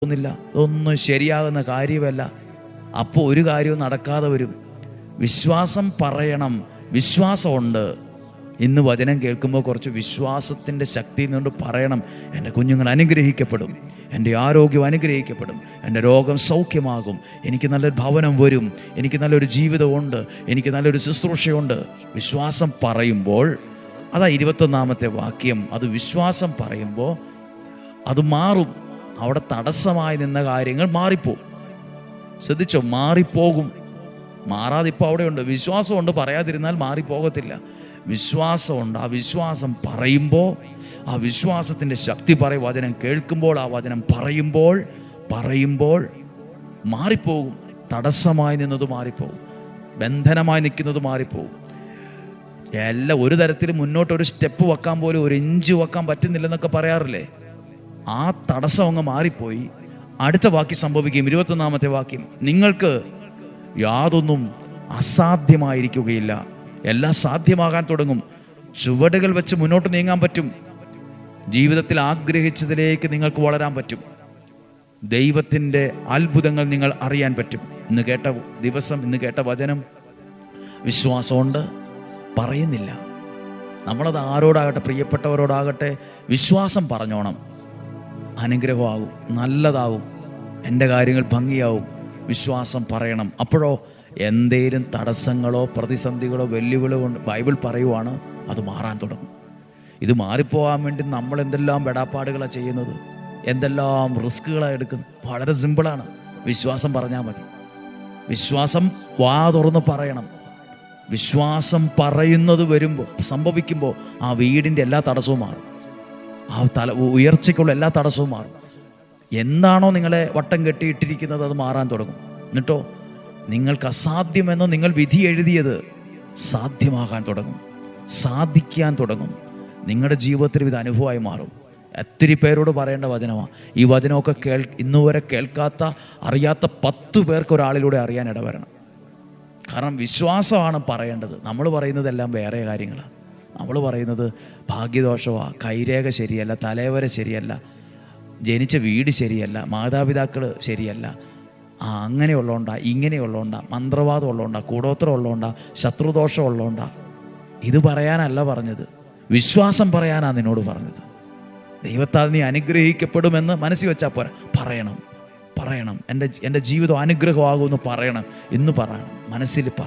ില്ല ഇതൊന്നും ശരിയാകുന്ന കാര്യമല്ല. അപ്പോൾ ഒരു കാര്യവും നടക്കാതെ വരും. വിശ്വാസം പറയണം. വിശ്വാസമുണ്ട്. ഇന്ന് വചനം കേൾക്കുമ്പോൾ കുറച്ച് വിശ്വാസത്തിൻ്റെ ശക്തി നിന്നുകൊണ്ട് പറയണം. എൻ്റെ കുഞ്ഞുങ്ങൾ അനുഗ്രഹിക്കപ്പെടും, എൻ്റെ ആരോഗ്യം അനുഗ്രഹിക്കപ്പെടും, എൻ്റെ രോഗം സൗഖ്യമാകും, എനിക്ക് നല്ലൊരു ഭവനം വരും, എനിക്ക് നല്ലൊരു ജീവിതമുണ്ട്, എനിക്ക് നല്ലൊരു ശുശ്രൂഷയുണ്ട്. വിശ്വാസം പറയുമ്പോൾ അതാ 21-ാമത്തെ വാക്യം. അത് വിശ്വാസം പറയുമ്പോൾ അത് മാറും. അവിടെ തടസ്സമായി നിന്ന കാര്യങ്ങൾ മാറിപ്പോകും. ശ്രദ്ധിച്ചോ, മാറിപ്പോകും. മാറാതെ ഇപ്പോൾ അവിടെയുണ്ട്. വിശ്വാസമുണ്ട്, പറയാതിരുന്നാൽ മാറിപ്പോകത്തില്ല. വിശ്വാസമുണ്ട്. ആ വിശ്വാസം പറയുമ്പോൾ, ആ വിശ്വാസത്തിൻ്റെ ശക്തി പറയും. വചനം കേൾക്കുമ്പോൾ, ആ വചനം പറയുമ്പോൾ മാറിപ്പോകും. തടസ്സമായി നിന്നത് മാറിപ്പോകും, ബന്ധനമായി നിൽക്കുന്നത് മാറിപ്പോകും. എല്ലാം ഒരു തരത്തിൽ മുന്നോട്ടൊരു സ്റ്റെപ്പ് വെക്കാൻ പോലും, ഒരു ഇഞ്ച് വെക്കാൻ പറ്റുന്നില്ലെന്നൊക്കെ പറയാറില്ലേ? ആ തടസ്സം അങ്ങ് മാറിപ്പോയി. അടുത്ത വാക്യം സംഭവിക്കും. 21-ാമത്തെ വാക്യം. നിങ്ങൾക്ക് യാതൊന്നും അസാധ്യമായിരിക്കുകയില്ല, എല്ലാം സാധ്യമാകാൻ തുടങ്ങും. ചുവടുകൾ വെച്ച് മുന്നോട്ട് നീങ്ങാൻ പറ്റും. ജീവിതത്തിൽ ആഗ്രഹിച്ചതിലേക്ക് നിങ്ങൾക്ക് വളരാൻ പറ്റും. ദൈവത്തിൻ്റെ അത്ഭുതങ്ങൾ നിങ്ങൾ അറിയാൻ പറ്റും. ഇന്ന് കേട്ട ദിവസം, ഇന്ന് കേട്ട വചനം വിശ്വാസമുണ്ട്, പറയുന്നില്ല. നമ്മളത് ആരോടാകട്ടെ, പ്രിയപ്പെട്ടവരോടാകട്ടെ, വിശ്വാസം പറഞ്ഞോണം. അനുഗ്രഹമാകും, നല്ലതാവും, എൻ്റെ കാര്യങ്ങൾ ഭംഗിയാവും. വിശ്വാസം പറയണം. അപ്പോഴോ എന്തേലും തടസ്സങ്ങളോ പ്രതിസന്ധികളോ വെല്ലുവിളികളോ കൊണ്ട് ബൈബിൾ പറയുവാണ്, അത് മാറാൻ തുടങ്ങും. ഇത് മാറിപ്പോകാൻ വേണ്ടി നമ്മൾ എന്തെല്ലാം പെടാപ്പാടുകളാണ് ചെയ്യുന്നത്, എന്തെല്ലാം റിസ്കുകളാണ് എടുക്കുന്നത്. വളരെ സിമ്പിളാണ്. വിശ്വാസം പറഞ്ഞാൽ മതി. വിശ്വാസം വാ തുറന്ന് പറയണം. വിശ്വാസം പറയുന്നത് വരുമ്പോൾ, സംഭവിക്കുമ്പോൾ ആ വീടിൻ്റെ എല്ലാ തടസ്സവും മാറും. ആ ഉയർച്ചയ്ക്കുള്ള എല്ലാ തടസ്സവും മാറും. എന്താണോ നിങ്ങളെ വട്ടം കെട്ടിയിട്ടിരിക്കുന്നത്, അത് മാറാൻ തുടങ്ങും. എന്നിട്ടോ നിങ്ങൾക്ക് അസാധ്യമെന്ന് നിങ്ങൾ വിധി എഴുതിയത് സാധ്യമാകാൻ തുടങ്ങും, സാധിക്കാൻ തുടങ്ങും. നിങ്ങളുടെ ജീവിതത്തിൽ ഇത് അനുഭവമായി മാറും. ഒത്തിരി പേരോട് പറയേണ്ട വചനമാണ് ഈ വചനമൊക്കെ. ഇന്നുവരെ കേൾക്കാത്ത, അറിയാത്ത 10 പേർക്ക് ഒരാളിലൂടെ അറിയാൻ ഇടവരണം. കാരണം വിശ്വാസമാണ് പറയേണ്ടത്. നമ്മൾ പറയുന്നതെല്ലാം വേറെ കാര്യങ്ങളാണ്. നമ്മൾ പറയുന്നത് ഭാഗ്യദോഷമാണ്, കൈരേഖ ശരിയല്ല, തലവര ശരിയല്ല, ജനിച്ച വീട് ശരിയല്ല, മാതാപിതാക്കൾ ശരിയല്ല, അങ്ങനെയുള്ളതുകൊണ്ടാ, ഇങ്ങനെയുള്ളതുകൊണ്ടാ, മന്ത്രവാദം ഉള്ളതുകൊണ്ടാ, കൂടോത്രം ഉള്ളതുകൊണ്ടാ, ശത്രുദോഷം ഉള്ളതുകൊണ്ടാ. ഇത് പറയാനല്ല പറഞ്ഞത്, വിശ്വാസം പറയാനാണ് നിന്നോട് പറഞ്ഞത്. ദൈവത്താൽ നീ അനുഗ്രഹിക്കപ്പെടുമെന്ന് മനസ്സിൽ വെച്ചാൽ പോരാ, പറയണം. എൻ്റെ ജീവിതം അനുഗ്രഹമാകുമെന്ന് പറയണം. ഇന്ന് പറയണം, മനസ്സിൽ പറയണം.